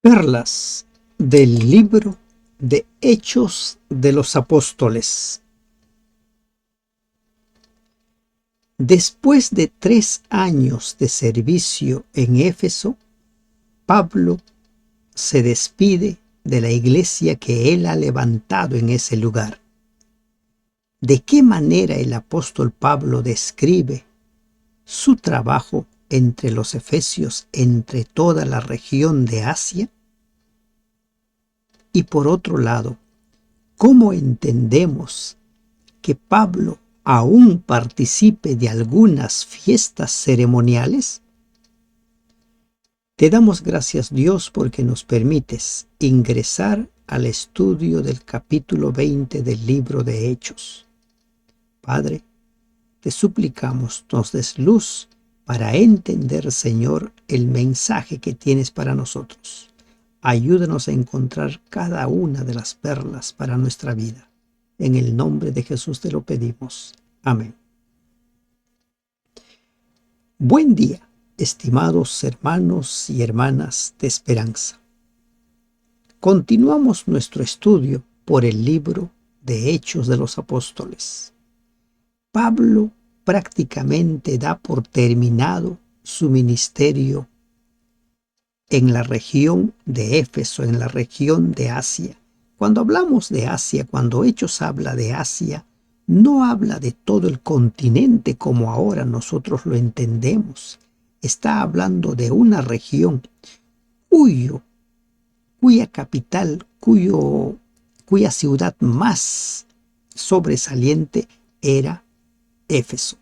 Perlas del libro de Hechos de los Apóstoles. Después de 3 años de servicio en Éfeso, Pablo se despide de la iglesia que él ha levantado en ese lugar. ¿De qué manera el apóstol Pablo describe su trabajo entre los efesios, entre toda la región de Asia? Y por otro lado, ¿cómo entendemos que Pablo aún participe de algunas fiestas ceremoniales? Te damos gracias, Dios, porque nos permites ingresar al estudio del capítulo 20 del libro de Hechos. Padre, te suplicamos nos des luz para entender, Señor, el mensaje que tienes para nosotros. Ayúdanos a encontrar cada una de las perlas para nuestra vida. En el nombre de Jesús te lo pedimos. Amén. Buen día, estimados hermanos y hermanas de esperanza. Continuamos nuestro estudio por el libro de Hechos de los Apóstoles. Pablo prácticamente da por terminado su ministerio en la región de Éfeso, en la región de Asia. Cuando hablamos de Asia, cuando Hechos habla de Asia, no habla de todo el continente como ahora nosotros lo entendemos. Está hablando de una región cuya capital, cuya ciudad más sobresaliente era Éfeso.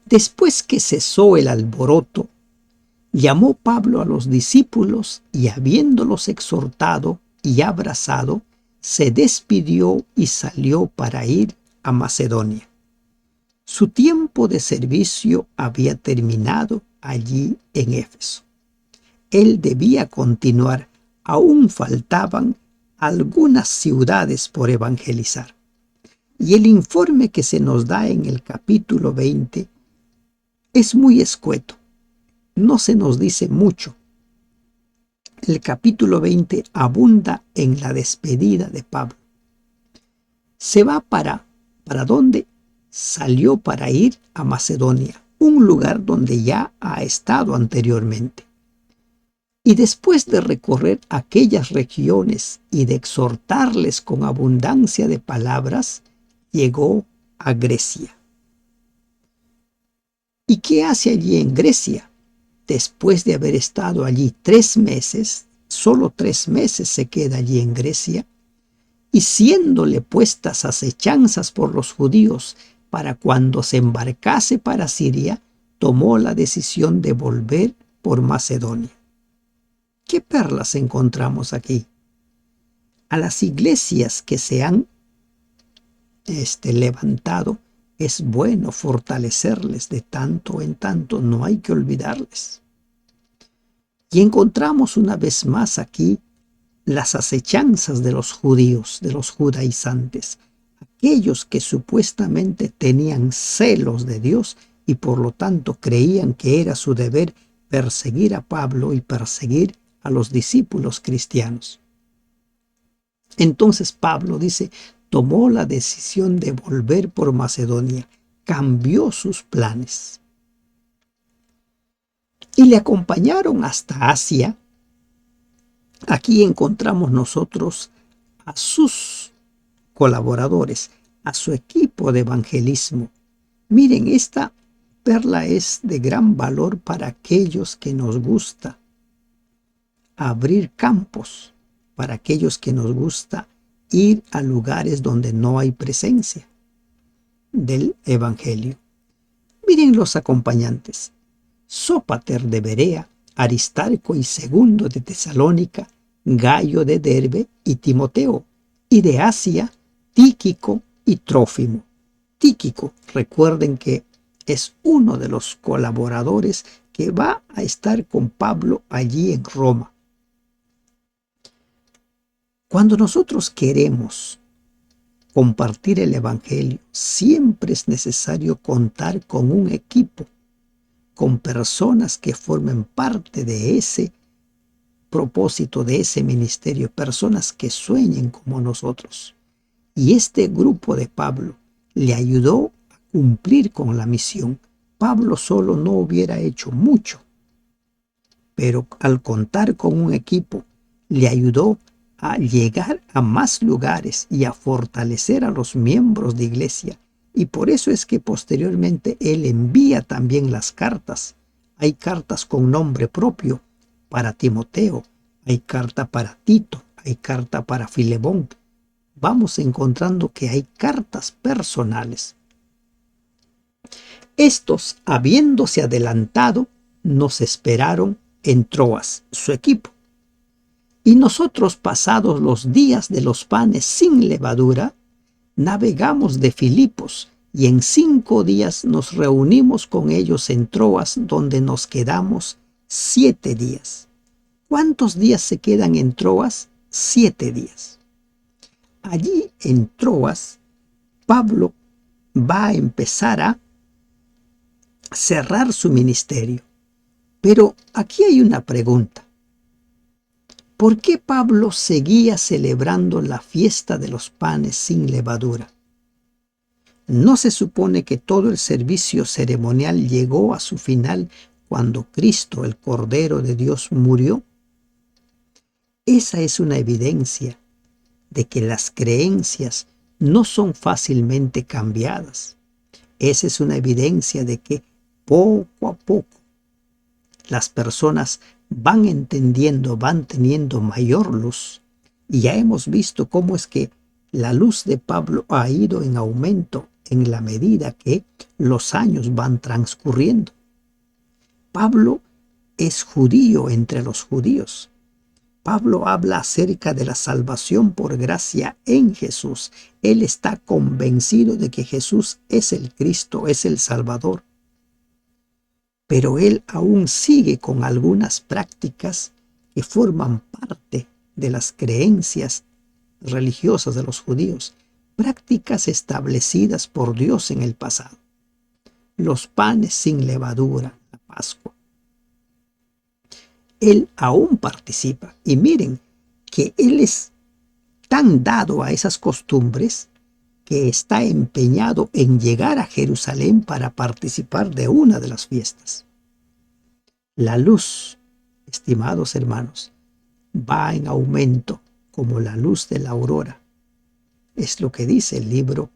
Después que cesó el alboroto, llamó Pablo a los discípulos y habiéndolos exhortado y abrazado, se despidió y salió para ir a Macedonia. Su tiempo de servicio había terminado allí en Éfeso. Él debía continuar, aún faltaban algunas ciudades por evangelizar. Y el informe que se nos da en el capítulo 20 es muy escueto. No se nos dice mucho. El capítulo 20 abunda en la despedida de Pablo. Se va ¿para dónde? Salió para ir a Macedonia, un lugar donde ya ha estado anteriormente. Y después de recorrer aquellas regiones y de exhortarles con abundancia de palabras, llegó a Grecia. ¿Y qué hace allí en Grecia? Después de haber estado allí 3 meses, solo 3 meses se queda allí en Grecia, y siéndole puestas acechanzas por los judíos para cuando se embarcase para Siria, tomó la decisión de volver por Macedonia. ¿Qué perlas encontramos aquí? A las iglesias que se han levantado, es bueno fortalecerles de tanto en tanto, no hay que olvidarles. Y encontramos una vez más aquí las acechanzas de los judíos, de los judaizantes, aquellos que supuestamente tenían celos de Dios y por lo tanto creían que era su deber perseguir a Pablo y perseguir a los discípulos cristianos. Entonces Pablo dice, tomó la decisión de volver por Macedonia, cambió sus planes. Y le acompañaron hasta Asia. Aquí encontramos nosotros a sus colaboradores, a su equipo de evangelismo. Miren, esta perla es de gran valor para aquellos que nos gusta abrir campos, para aquellos que nos gusta ir a lugares donde no hay presencia del evangelio. Miren los acompañantes: Sópater de Berea, Aristarco y Segundo de Tesalónica, Gayo de Derbe y Timoteo, y de Asia, Tíquico y Trófimo. Tíquico, recuerden que es uno de los colaboradores que va a estar con Pablo allí en Roma. Cuando nosotros queremos compartir el evangelio, siempre es necesario contar con un equipo, con personas que formen parte de ese propósito de ese ministerio, personas que sueñen como nosotros. Y este grupo de Pablo le ayudó a cumplir con la misión. Pablo solo no hubiera hecho mucho, pero al contar con un equipo, le ayudó a llegar a más lugares y a fortalecer a los miembros de iglesia. Y por eso es que posteriormente él envía también las cartas. Hay cartas con nombre propio para Timoteo, hay carta para Tito, hay carta para Filemón. Vamos encontrando que hay cartas personales. Estos, habiéndose adelantado, nos esperaron en Troas, su equipo. Y nosotros, pasados los días de los panes sin levadura, navegamos de Filipos y en 5 días nos reunimos con ellos en Troas, donde nos quedamos 7 días. ¿Cuántos días se quedan en Troas? 7 días. Allí en Troas, Pablo va a empezar a cerrar su ministerio. Pero aquí hay una pregunta. ¿Por qué Pablo seguía celebrando la fiesta de los panes sin levadura? ¿No se supone que todo el servicio ceremonial llegó a su final cuando Cristo, el Cordero de Dios, murió? Esa es una evidencia de que las creencias no son fácilmente cambiadas. Esa es una evidencia de que poco a poco las personas van entendiendo, van teniendo mayor luz. Y ya hemos visto cómo es que la luz de Pablo ha ido en aumento en la medida que los años van transcurriendo. Pablo es judío entre los judíos. Pablo habla acerca de la salvación por gracia en Jesús. Él está convencido de que Jesús es el Cristo, es el Salvador. Pero él aún sigue con algunas prácticas que forman parte de las creencias religiosas de los judíos, prácticas establecidas por Dios en el pasado. Los panes sin levadura, la Pascua. Él aún participa. Y miren que él es tan dado a esas costumbres que está empeñado en llegar a Jerusalén para participar de una de las fiestas. La luz, estimados hermanos, va en aumento como la luz de la aurora. Es lo que dice el libro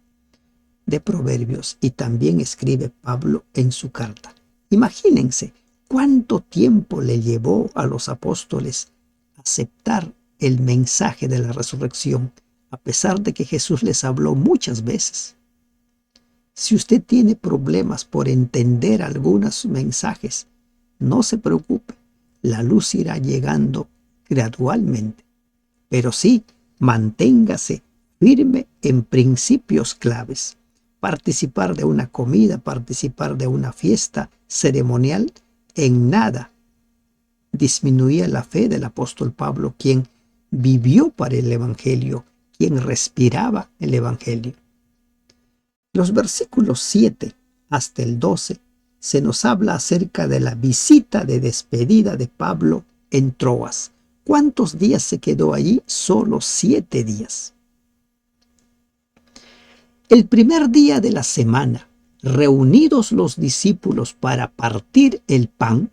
de Proverbios y también escribe Pablo en su carta. Imagínense cuánto tiempo le llevó a los apóstoles aceptar el mensaje de la resurrección, a pesar de que Jesús les habló muchas veces. Si usted tiene problemas por entender algunos mensajes, no se preocupe, la luz irá llegando gradualmente. Pero sí, manténgase firme en principios claves. Participar de una comida, participar de una fiesta ceremonial, en nada disminuía la fe del apóstol Pablo, quien vivió para el Evangelio, quien respiraba el Evangelio. Los versículos 7 hasta el 12 se nos habla acerca de la visita de despedida de Pablo en Troas. ¿Cuántos días se quedó allí? Solo 7 días. El primer día de la semana, reunidos los discípulos para partir el pan,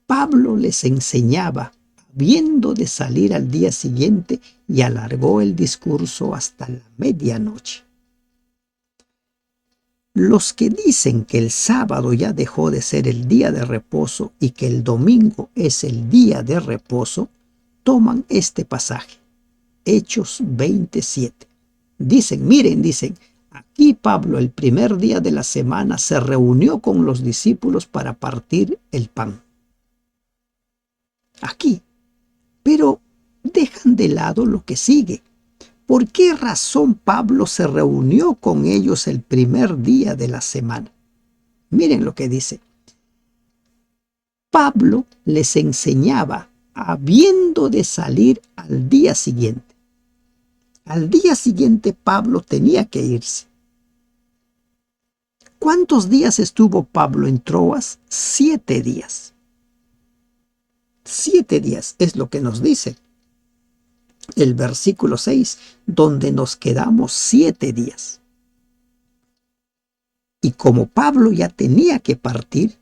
Pablo les enseñaba, habiendo de salir al día siguiente, y alargó el discurso hasta la medianoche. Los que dicen que el sábado ya dejó de ser el día de reposo y que el domingo es el día de reposo, toman este pasaje, Hechos 27. Dicen, aquí Pablo el primer día de la semana se reunió con los discípulos para partir el pan. Aquí, pero dejan de lado lo que sigue. ¿Por qué razón Pablo se reunió con ellos el primer día de la semana? Miren lo que dice. Pablo les enseñaba habiendo de salir al día siguiente. Al día siguiente Pablo tenía que irse. ¿Cuántos días estuvo Pablo en Troas? 7 días. 7 días es lo que nos dice el versículo 6, donde nos quedamos 7 días. Y como Pablo ya tenía que partir,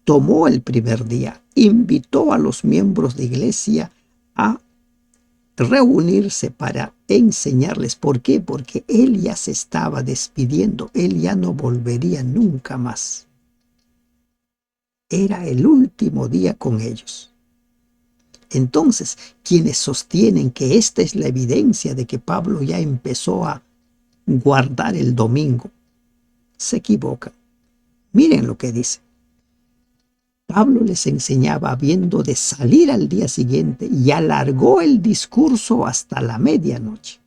tomó el primer día, invitó a los miembros de iglesia a reunirse para enseñarles. ¿Por qué? Porque él ya se estaba despidiendo, él ya no volvería nunca más. Era el último día con ellos. Entonces, quienes sostienen que esta es la evidencia de que Pablo ya empezó a guardar el domingo, se equivocan. Miren lo que dice. Pablo les enseñaba habiendo de salir al día siguiente y alargó el discurso hasta la medianoche.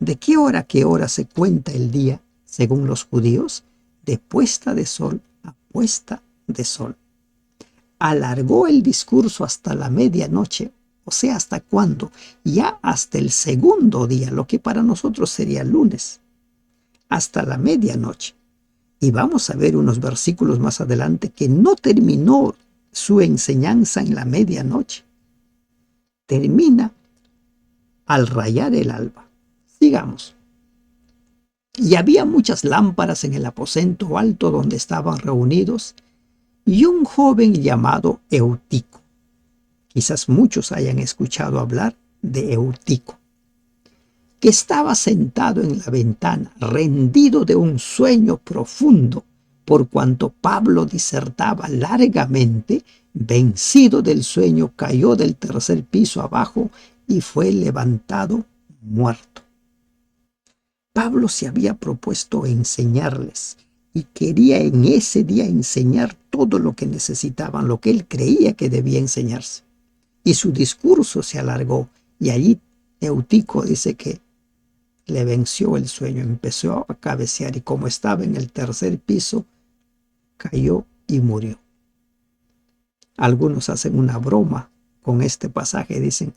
¿De qué hora a qué hora se cuenta el día, según los judíos? De puesta de sol a puesta de sol. Alargó el discurso hasta la medianoche, o sea, ¿hasta cuándo? Ya hasta el segundo día, lo que para nosotros sería lunes, hasta la medianoche. Y vamos a ver unos versículos más adelante que no terminó su enseñanza en la medianoche. Termina al rayar el alba. Sigamos. Y había muchas lámparas en el aposento alto donde estaban reunidos, y un joven llamado Eutico. Quizás muchos hayan escuchado hablar de Eutico, que estaba sentado en la ventana, rendido de un sueño profundo, por cuanto Pablo disertaba largamente, vencido del sueño, cayó del tercer piso abajo y fue levantado muerto. Pablo se había propuesto enseñarles y quería en ese día enseñar todo lo que necesitaban, lo que él creía que debía enseñarse. Y su discurso se alargó, y allí Eutico dice que le venció el sueño, empezó a cabecear y como estaba en el tercer piso, cayó y murió. Algunos hacen una broma con este pasaje, dicen,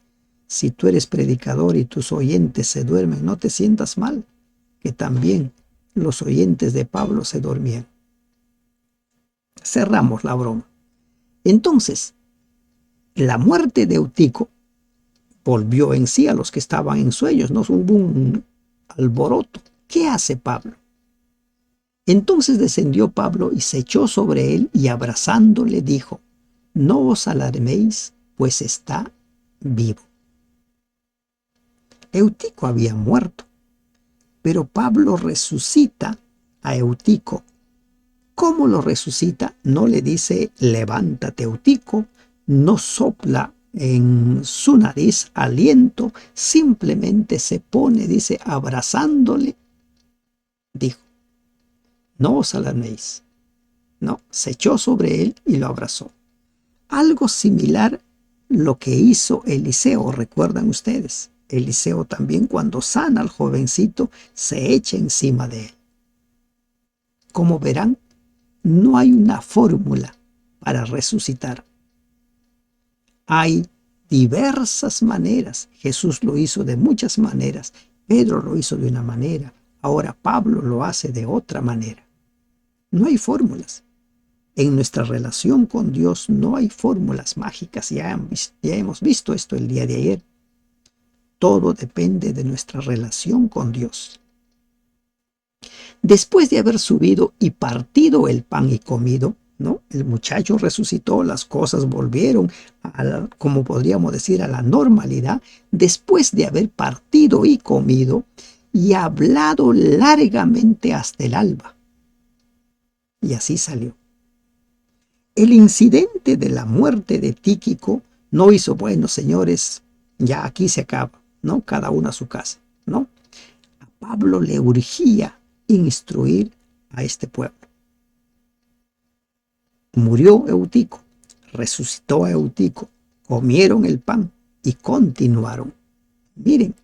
si tú eres predicador y tus oyentes se duermen, no te sientas mal, que también los oyentes de Pablo se dormían. Cerramos la broma. Entonces, la muerte de Eutico volvió en sí a los que estaban en sueños, no hubo un alboroto. ¿Qué hace Pablo? Entonces descendió Pablo y se echó sobre él y abrazándole dijo, no os alarméis, pues está vivo. Eutico había muerto, pero Pablo resucita a Eutico. ¿Cómo lo resucita? No le dice levántate, Eutico, no sopla en su nariz aliento, simplemente se pone, dice, abrazándole, dijo, no os alarméis. No, se echó sobre él y lo abrazó. Algo similar lo que hizo Eliseo, ¿recuerdan ustedes? Eliseo también cuando sana al jovencito se echa encima de él. Como verán, no hay una fórmula para resucitar. Hay diversas maneras. Jesús lo hizo de muchas maneras. Pedro lo hizo de una manera. Ahora Pablo lo hace de otra manera. No hay fórmulas. En nuestra relación con Dios no hay fórmulas mágicas. Ya hemos visto esto el día de ayer. Todo depende de nuestra relación con Dios. Después de haber subido y partido el pan y comido, ¿no? El muchacho resucitó, las cosas volvieron a como podríamos decir, a la normalidad, después de haber partido y comido y hablado largamente hasta el alba. Y así salió. El incidente de la muerte de Tíquico no hizo, bueno, señores, ya aquí se acaba, ¿no? Cada uno a su casa, ¿no? A Pablo le urgía instruir a este pueblo. Murió Eutico, resucitó a Eutico, comieron el pan y continuaron. Miren,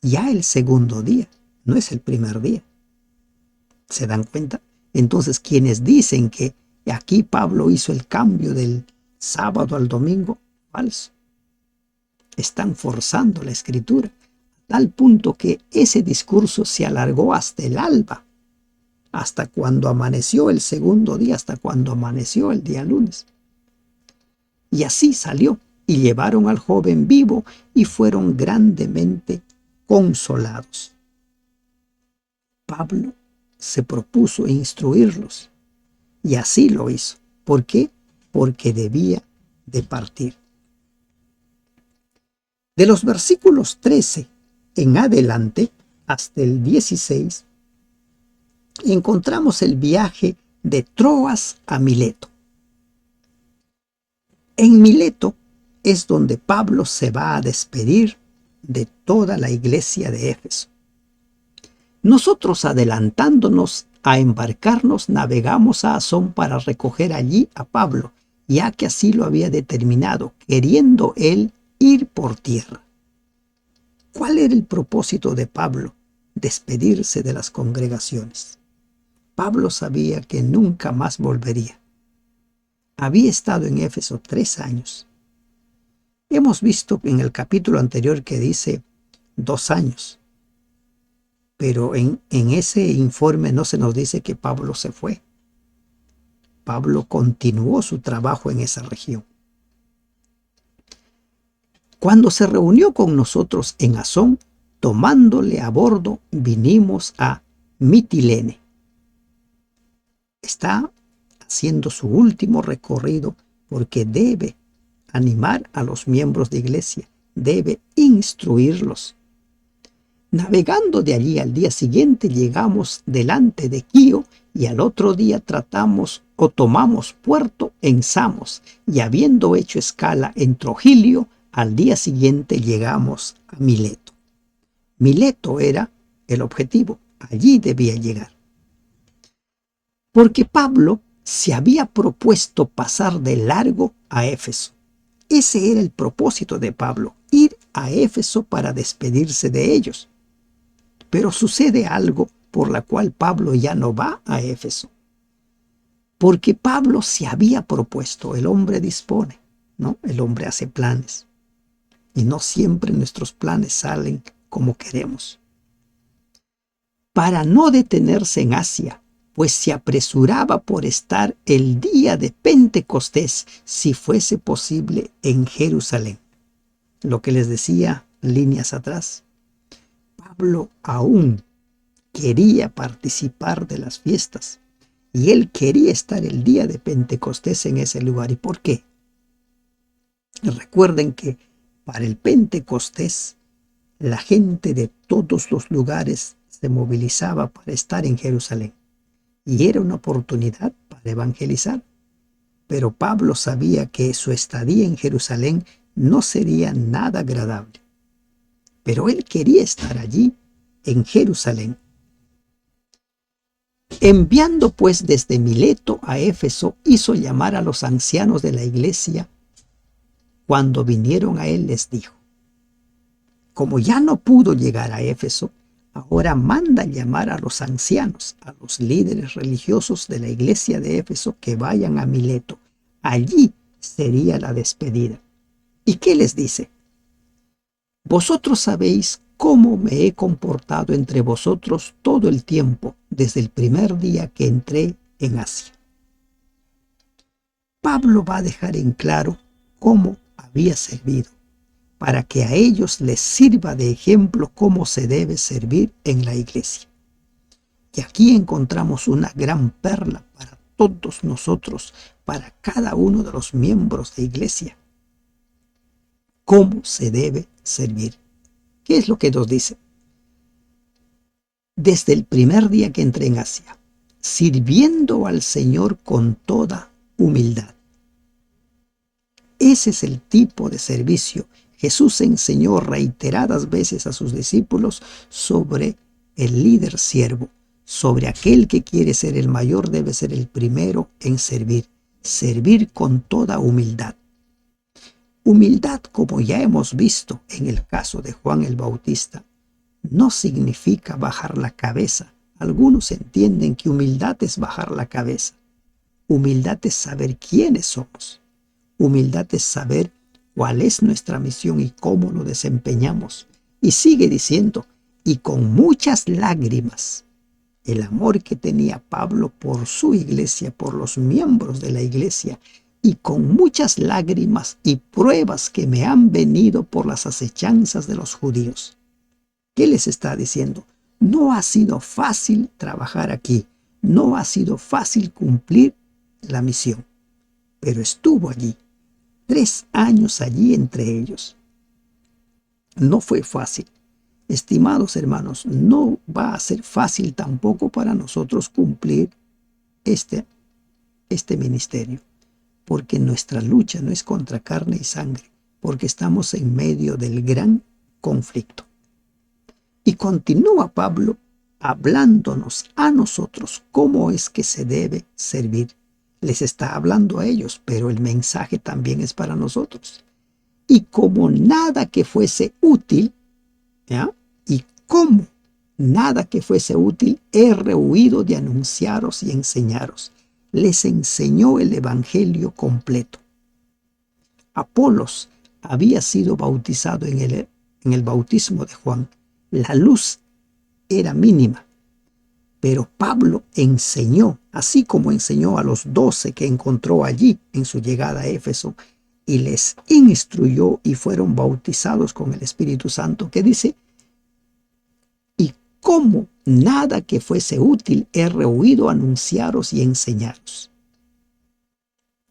ya el segundo día, no es el primer día. ¿Se dan cuenta? Entonces, quienes dicen que aquí Pablo hizo el cambio del sábado al domingo, falso. Están forzando la escritura, a tal punto que ese discurso se alargó hasta el alba, hasta cuando amaneció el segundo día, hasta cuando amaneció el día lunes. Y así salió, y llevaron al joven vivo y fueron grandemente consolados. Pablo se propuso instruirlos, y así lo hizo. ¿Por qué? Porque debía de partir. De los versículos 13 en adelante hasta el 16, encontramos el viaje de Troas a Mileto. En Mileto es donde Pablo se va a despedir de toda la iglesia de Éfeso. Nosotros, adelantándonos a embarcarnos, navegamos a Asón para recoger allí a Pablo, ya que así lo había determinado, queriendo él ir por tierra. ¿Cuál era el propósito de Pablo? Despedirse de las congregaciones. Pablo sabía que nunca más volvería. Había estado en Éfeso 3 años. Hemos visto en el capítulo anterior que dice 2 años, pero en ese informe no se nos dice que Pablo se fue. Pablo continuó su trabajo en esa región. Cuando se reunió con nosotros en Asón, tomándole a bordo, vinimos a Mitilene. Está haciendo su último recorrido porque debe animar a los miembros de iglesia, debe instruirlos. Navegando de allí al día siguiente llegamos delante de Quío y al otro día tomamos puerto en Samos, y habiendo hecho escala en Trogilio, al día siguiente llegamos a Mileto. Mileto era el objetivo, allí debía llegar. Porque Pablo se había propuesto pasar de largo a Éfeso. Ese era el propósito de Pablo, ir a Éfeso para despedirse de ellos. Pero sucede algo por la cual Pablo ya no va a Éfeso. Porque Pablo se había propuesto, el hombre dispone, ¿no? El hombre hace planes. Y no siempre nuestros planes salen como queremos. Para no detenerse en Asia, pues se apresuraba por estar el día de Pentecostés, si fuese posible, en Jerusalén. Lo que les decía líneas atrás. Pablo aún quería participar de las fiestas y él quería estar el día de Pentecostés en ese lugar. ¿Y por qué? Recuerden que para el Pentecostés la gente de todos los lugares se movilizaba para estar en Jerusalén y era una oportunidad para evangelizar. Pero Pablo sabía que su estadía en Jerusalén no sería nada agradable. Pero él quería estar allí, en Jerusalén. Enviando pues desde Mileto a Éfeso, hizo llamar a los ancianos de la iglesia. Cuando vinieron a él, les dijo: como ya no pudo llegar a Éfeso, ahora manda llamar a los ancianos, a los líderes religiosos de la iglesia de Éfeso, que vayan a Mileto. Allí sería la despedida. ¿Y qué les dice? Vosotros sabéis cómo me he comportado entre vosotros todo el tiempo, desde el primer día que entré en Asia. Pablo va a dejar en claro cómo había servido, para que a ellos les sirva de ejemplo cómo se debe servir en la iglesia. Y aquí encontramos una gran perla para todos nosotros, para cada uno de los miembros de iglesia. ¿Cómo se debe servir? ¿Qué es lo que nos dice? Desde el primer día que entré en Asia, sirviendo al Señor con toda humildad. Ese es el tipo de servicio. Jesús enseñó reiteradas veces a sus discípulos sobre el líder siervo, sobre aquel que quiere ser el mayor debe ser el primero en servir, servir con toda humildad. Humildad, como ya hemos visto en el caso de Juan el Bautista, no significa bajar la cabeza. Algunos entienden que humildad es bajar la cabeza. Humildad es saber quiénes somos. Humildad es saber cuál es nuestra misión y cómo lo desempeñamos. Y sigue diciendo, y con muchas lágrimas, el amor que tenía Pablo por su iglesia, por los miembros de la iglesia, y con muchas lágrimas y pruebas que me han venido por las acechanzas de los judíos. ¿Qué les está diciendo? No ha sido fácil trabajar aquí, no ha sido fácil cumplir la misión, pero estuvo allí, 3 años allí entre ellos. No fue fácil. Estimados hermanos, no va a ser fácil tampoco para nosotros cumplir este ministerio, porque nuestra lucha no es contra carne y sangre, porque estamos en medio del gran conflicto. Y continúa Pablo hablándonos a nosotros cómo es que se debe servir. Les está hablando a ellos, pero el mensaje también es para nosotros. Y como nada que fuese útil, ¿ya? Y como nada que fuese útil, he rehuido de anunciaros y enseñaros. Les enseñó el evangelio completo. Apolos había sido bautizado en el bautismo de Juan. La luz era mínima, pero Pablo enseñó, así como enseñó a los 12 que encontró allí en su llegada a Éfeso, y les instruyó y fueron bautizados con el Espíritu Santo, que dice, y como nada que fuese útil he rehuido anunciaros y enseñaros.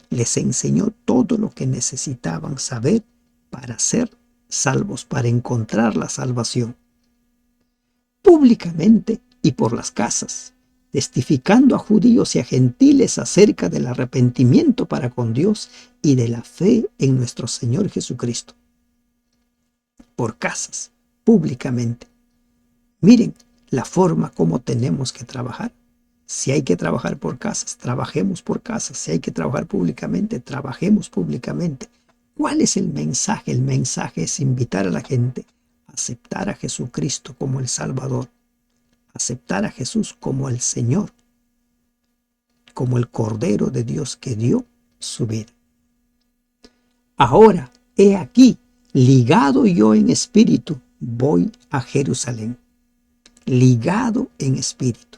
Les enseñó todo lo que necesitaban saber para ser salvos, para encontrar la salvación. Públicamente y por las casas, testificando a judíos y a gentiles acerca del arrepentimiento para con Dios y de la fe en nuestro Señor Jesucristo. Por casas, públicamente. Miren la forma como tenemos que trabajar. Si hay que trabajar por casas, trabajemos por casas. Si hay que trabajar públicamente, trabajemos públicamente. ¿Cuál es el mensaje? El mensaje es invitar a la gente a aceptar a Jesucristo como el Salvador, aceptar a Jesús como el Señor, como el Cordero de Dios que dio su vida. Ahora, he aquí, ligado yo en espíritu, voy a Jerusalén. Ligado en espíritu.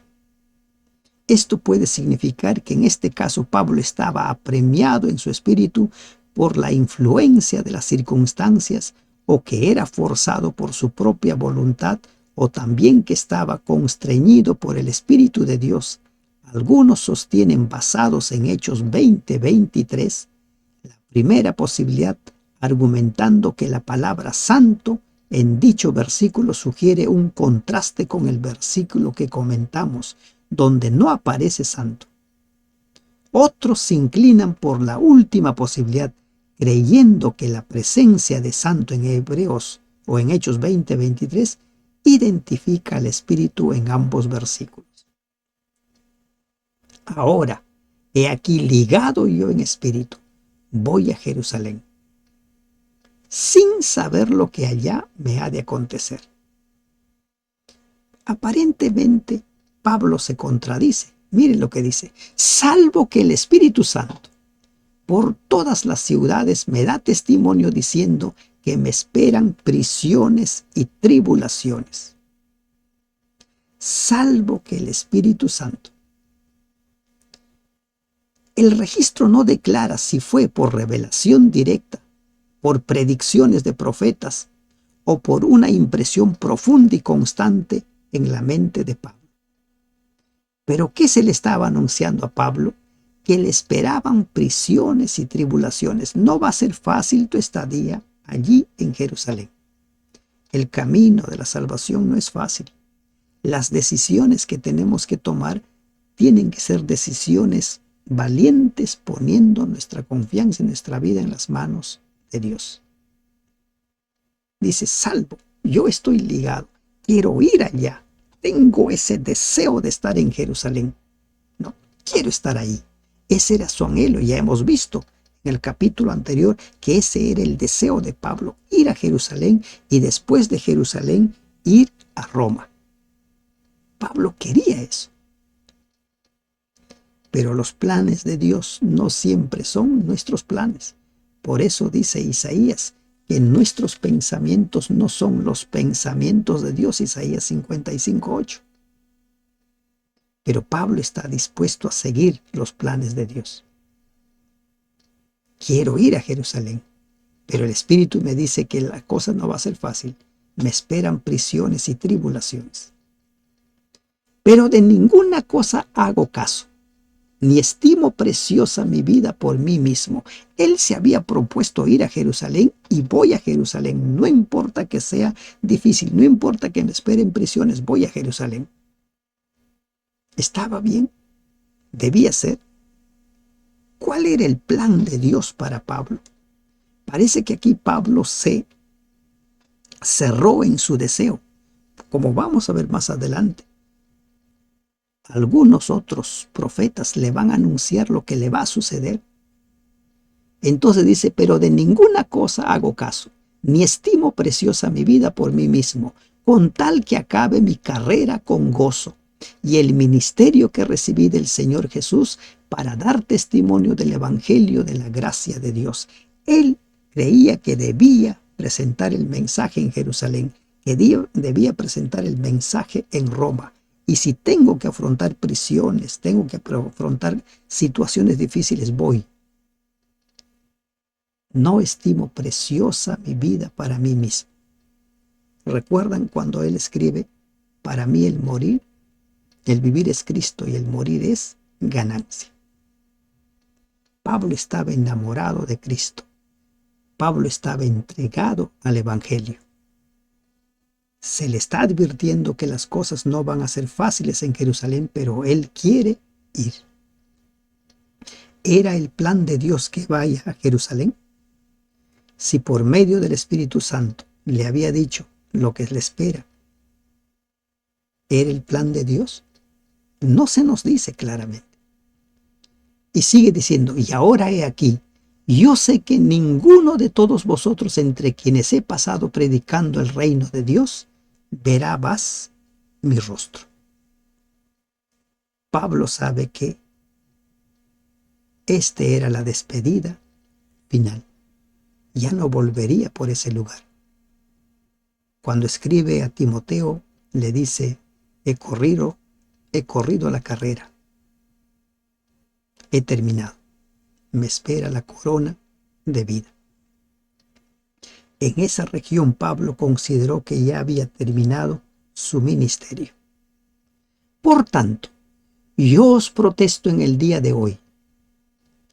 Esto puede significar que en este caso Pablo estaba apremiado en su espíritu por la influencia de las circunstancias, o que era forzado por su propia voluntad, o también que estaba constreñido por el Espíritu de Dios. Algunos sostienen, basados en Hechos 20:23, la primera posibilidad, argumentando que la palabra santo en dicho versículo sugiere un contraste con el versículo que comentamos, donde no aparece santo. Otros se inclinan por la última posibilidad, creyendo que la presencia de santo en Hebreos o en Hechos 20:23 identifica al Espíritu en ambos versículos. Ahora, he aquí ligado yo en espíritu, voy a Jerusalén, sin saber lo que allá me ha de acontecer. Aparentemente, Pablo se contradice. Miren lo que dice: salvo que el Espíritu Santo por todas las ciudades me da testimonio diciendo que me esperan prisiones y tribulaciones. Salvo que el Espíritu Santo. El registro no declara si fue por revelación directa, por predicciones de profetas o por una impresión profunda y constante en la mente de Pablo. ¿Pero qué se le estaba anunciando a Pablo? Que le esperaban prisiones y tribulaciones. No va a ser fácil tu estadía allí en Jerusalén. El camino de la salvación no es fácil. Las decisiones que tenemos que tomar tienen que ser decisiones valientes, poniendo nuestra confianza y nuestra vida en las manos de Dios. Dice: salvo, yo estoy ligado, quiero ir allá, tengo ese deseo de estar en Jerusalén. No, quiero estar ahí. Ese era su anhelo. Ya hemos visto en el capítulo anterior que ese era el deseo de Pablo, ir a Jerusalén y después de Jerusalén ir a Roma. Pablo quería eso. Pero los planes de Dios no siempre son nuestros planes. Por eso dice Isaías que nuestros pensamientos no son los pensamientos de Dios, Isaías 55:8. Pero Pablo está dispuesto a seguir los planes de Dios. quiero ir a Jerusalén, pero el Espíritu me dice que la cosa no va a ser fácil. Me esperan prisiones y tribulaciones. Pero de ninguna cosa hago caso, ni estimo preciosa mi vida por mí mismo. Él se había propuesto ir a Jerusalén y voy a Jerusalén. No importa que sea difícil, no importa que me esperen prisiones, voy a Jerusalén. ¿Estaba bien? ¿Debía ser? ¿Cuál era el plan de Dios para Pablo? Parece que aquí Pablo se cerró en su deseo, como vamos a ver más adelante. Algunos otros profetas le van a anunciar lo que le va a suceder. Entonces dice, pero de ninguna cosa hago caso, ni estimo preciosa mi vida por mí mismo, con tal que acabe mi carrera con gozo y el ministerio que recibí del Señor Jesús para dar testimonio del Evangelio de la gracia de Dios. Él creía que debía presentar el mensaje en Jerusalén, que debía presentar el mensaje en Roma. Y si tengo que afrontar prisiones, tengo que afrontar situaciones difíciles, voy. No estimo preciosa mi vida para mí mismo. ¿Recuerdan cuando él escribe, para mí el morir, el vivir es Cristo y el morir es ganancia? Pablo estaba enamorado de Cristo. Pablo estaba entregado al Evangelio. Se le está advirtiendo que las cosas no van a ser fáciles en Jerusalén, pero él quiere ir. ¿Era el plan de Dios que vaya a Jerusalén? Si por medio del Espíritu Santo le había dicho lo que le espera, ¿era el plan de Dios? No se nos dice claramente. Y sigue diciendo, y ahora he aquí, yo sé que ninguno de todos vosotros entre quienes he pasado predicando el reino de Dios verá más mi rostro. Pablo sabe que este era la despedida final. Ya no volvería por ese lugar. Cuando escribe a Timoteo, le dice, he corrido la carrera. He terminado. Me espera la corona de vida. En esa región Pablo consideró que ya había terminado su ministerio. Por tanto, yo os protesto en el día de hoy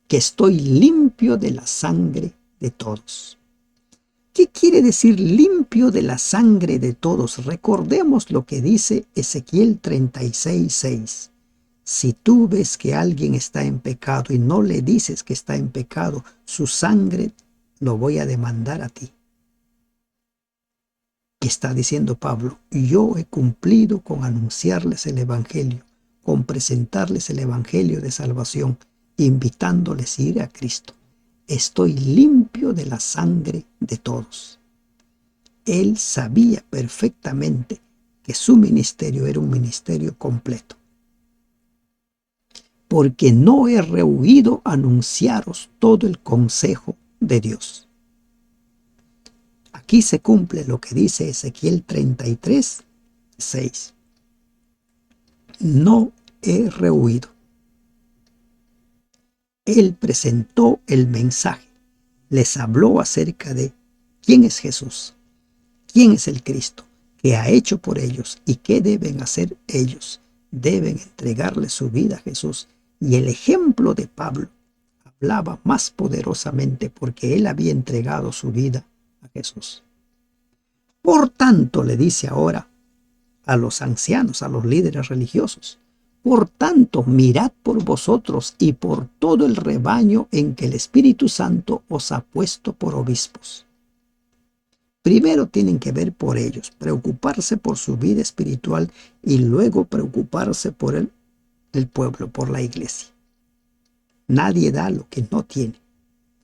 que estoy limpio de la sangre de todos. ¿Qué quiere decir limpio de la sangre de todos? Recordemos lo que dice Ezequiel 36:6. Si tú ves que alguien está en pecado y no le dices que está en pecado, su sangre lo voy a demandar a ti. ¿Qué está diciendo Pablo? Yo he cumplido con anunciarles el Evangelio, con presentarles el Evangelio de salvación, invitándoles a ir a Cristo. Estoy limpio de la sangre de todos. Él sabía perfectamente que su ministerio era un ministerio completo. Porque no he rehuido anunciaros todo el consejo de Dios. Aquí se cumple lo que dice Ezequiel 33:6. No he rehuido. Él presentó el mensaje, les habló acerca de quién es Jesús, quién es el Cristo, qué ha hecho por ellos y qué deben hacer ellos. Deben entregarle su vida a Jesús. Y el ejemplo de Pablo hablaba más poderosamente porque él había entregado su vida a Jesús. Por tanto, le dice ahora a los ancianos, a los líderes religiosos, por tanto, mirad por vosotros y por todo el rebaño en que el Espíritu Santo os ha puesto por obispos. Primero tienen que ver por ellos, preocuparse por su vida espiritual y luego preocuparse por el pueblo, por la iglesia. Nadie da lo que no tiene.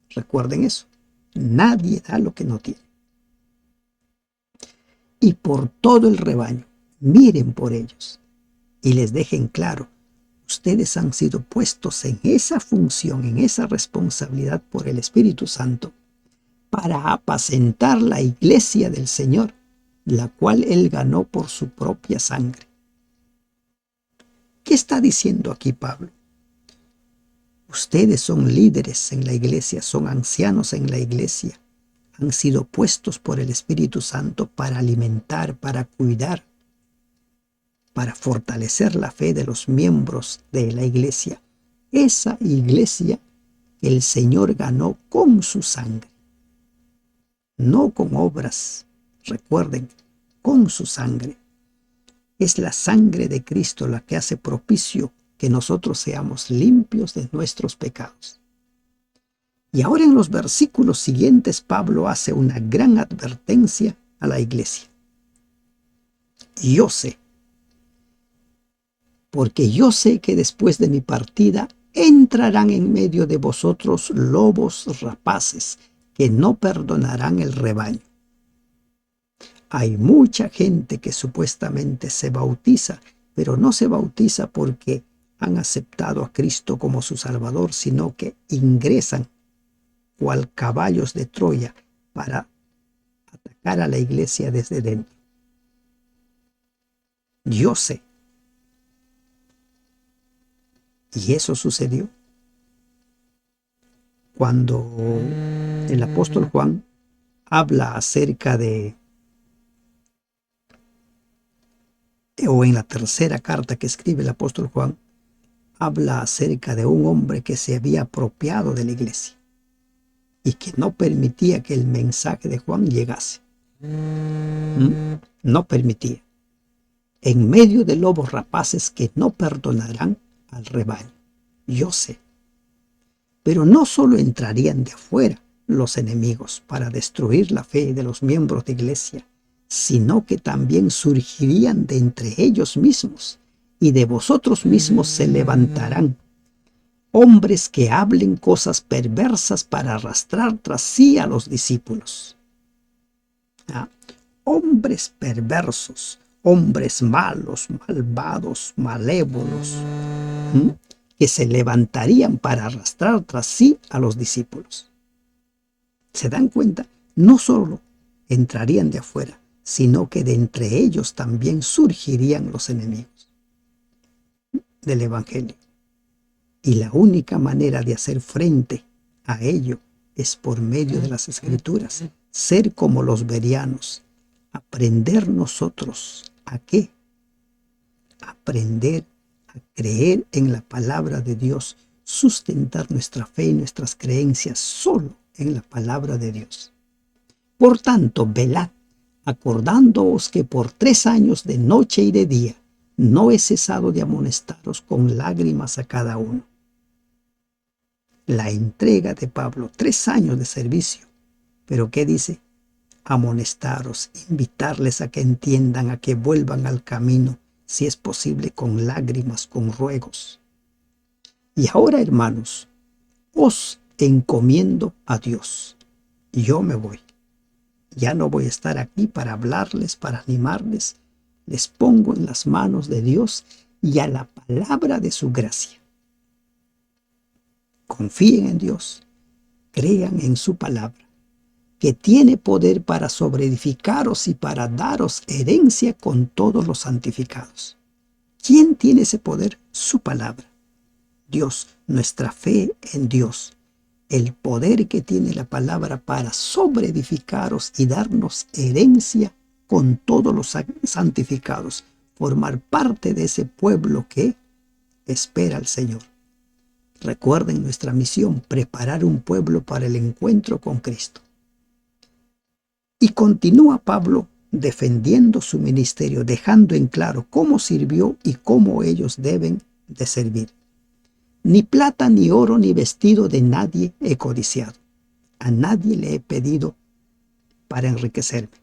Recuerden eso. Nadie da lo que no tiene. Y por todo el rebaño, miren por ellos y les dejen claro, ustedes han sido puestos en esa función, en esa responsabilidad por el Espíritu Santo para apacentar la iglesia del Señor, la cual Él ganó por su propia sangre. ¿Qué está diciendo aquí Pablo? Ustedes son líderes en la iglesia, son ancianos en la iglesia. Han sido puestos por el Espíritu Santo para alimentar, para cuidar, para fortalecer la fe de los miembros de la iglesia. Esa iglesia que el Señor ganó con su sangre, no con obras. Recuerden, con su sangre. Es la sangre de Cristo la que hace propicio que nosotros seamos limpios de nuestros pecados. Y ahora en los versículos siguientes Pablo hace una gran advertencia a la iglesia. Yo sé, porque yo sé que después de mi partida entrarán en medio de vosotros lobos rapaces que no perdonarán el rebaño. Hay mucha gente que supuestamente se bautiza, pero no se bautiza porque han aceptado a Cristo como su Salvador, sino que ingresan cual caballos de Troya para atacar a la iglesia desde dentro. Yo sé. Y eso sucedió cuando el apóstol Juan habla acerca o en la tercera carta que escribe el apóstol Juan, habla acerca de un hombre que se había apropiado de la iglesia y que no permitía que el mensaje de Juan llegase. No permitía. En medio de lobos rapaces que no perdonarán al rebaño. Yo sé. Pero no solo entrarían de afuera los enemigos para destruir la fe de los miembros de iglesia, sino que también surgirían de entre ellos mismos, y de vosotros mismos se levantarán hombres que hablen cosas perversas para arrastrar tras sí a los discípulos. Hombres perversos, hombres malos, malvados, malévolos, que se levantarían para arrastrar tras sí a los discípulos. ¿Se dan cuenta? No solo entrarían de afuera, sino que de entre ellos también surgirían los enemigos del Evangelio. Y la única manera de hacer frente a ello es por medio de las Escrituras. Ser como los bereanos. Aprender nosotros ¿a qué? Aprender a creer en la palabra de Dios. Sustentar nuestra fe y nuestras creencias solo en la palabra de Dios. Por tanto, velad, acordándoos que por 3 años de noche y de día no he cesado de amonestaros con lágrimas a cada uno. La entrega de Pablo, 3 años de servicio. ¿Pero qué dice? Amonestaros, invitarles a que entiendan, a que vuelvan al camino, si es posible con lágrimas, con ruegos. Y ahora, hermanos, os encomiendo a Dios. Yo me voy. Ya no voy a estar aquí para hablarles, para animarles. Les pongo en las manos de Dios y a la palabra de su gracia. Confíen en Dios, crean en su palabra, que tiene poder para sobreedificaros y para daros herencia con todos los santificados. ¿Quién tiene ese poder? Su palabra. Dios, nuestra fe en Dios. El poder que tiene la palabra para sobreedificaros y darnos herencia con todos los santificados. Formar parte de ese pueblo que espera al Señor. Recuerden nuestra misión, preparar un pueblo para el encuentro con Cristo. Y continúa Pablo defendiendo su ministerio, dejando en claro cómo sirvió y cómo ellos deben de servir. Ni plata, ni oro, ni vestido de nadie he codiciado. A nadie le he pedido para enriquecerme.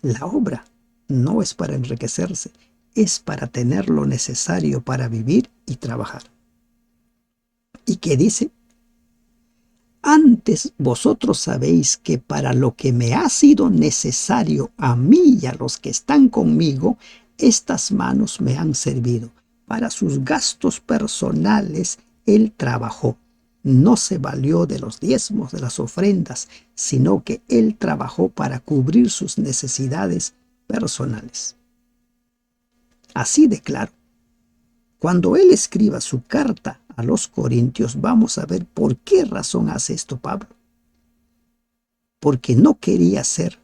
La obra no es para enriquecerse, es para tener lo necesario para vivir y trabajar. ¿Y qué dice? Antes vosotros sabéis que para lo que me ha sido necesario a mí y a los que están conmigo, estas manos me han servido. Para sus gastos personales él trabajó. No se valió de los diezmos, de las ofrendas, sino que él trabajó para cubrir sus necesidades personales. Así de claro. Cuando él escriba su carta a los corintios, vamos a ver por qué razón hace esto Pablo. Porque no quería ser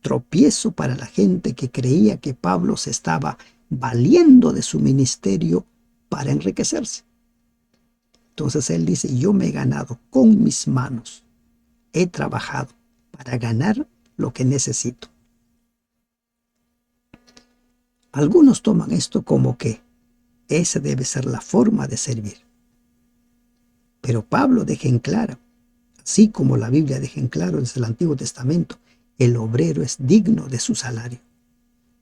tropiezo para la gente que creía que Pablo se estaba valiendo de su ministerio para enriquecerse. Entonces él dice, yo me he ganado con mis manos, he trabajado para ganar lo que necesito. Algunos toman esto como que esa debe ser la forma de servir. Pero Pablo deja en claro, así como la Biblia deja en claro desde el Antiguo Testamento, el obrero es digno de su salario.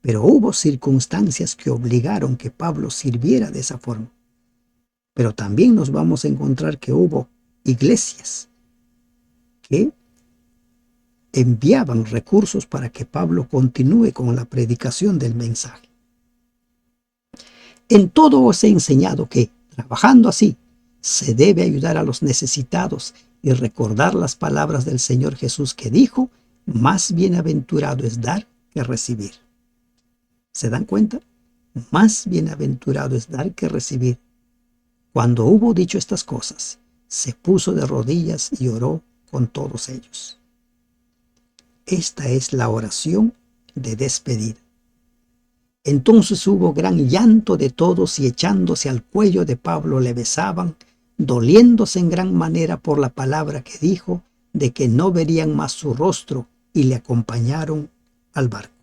Pero hubo circunstancias que obligaron que Pablo sirviera de esa forma. Pero también nos vamos a encontrar que hubo iglesias que enviaban recursos para que Pablo continúe con la predicación del mensaje. En todo os he enseñado que, trabajando así, se debe ayudar a los necesitados y recordar las palabras del Señor Jesús que dijo, más bienaventurado es dar que recibir. ¿Se dan cuenta? Más bienaventurado es dar que recibir. Cuando hubo dicho estas cosas, se puso de rodillas y oró con todos ellos. Esta es la oración de despedida. Entonces hubo gran llanto de todos y echándose al cuello de Pablo le besaban, doliéndose en gran manera por la palabra que dijo, de que no verían más su rostro, y le acompañaron al barco.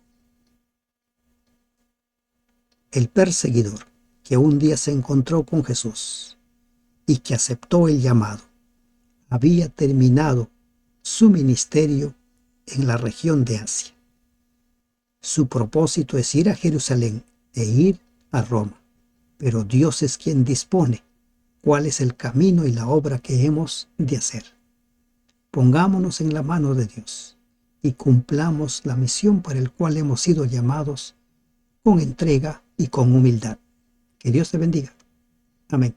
El perseguidor que un día se encontró con Jesús y que aceptó el llamado, había terminado su ministerio en la región de Asia. Su propósito es ir a Jerusalén e ir a Roma, pero Dios es quien dispone cuál es el camino y la obra que hemos de hacer. Pongámonos en la mano de Dios y cumplamos la misión para la cual hemos sido llamados con entrega y con humildad. Que Dios te bendiga. Amén.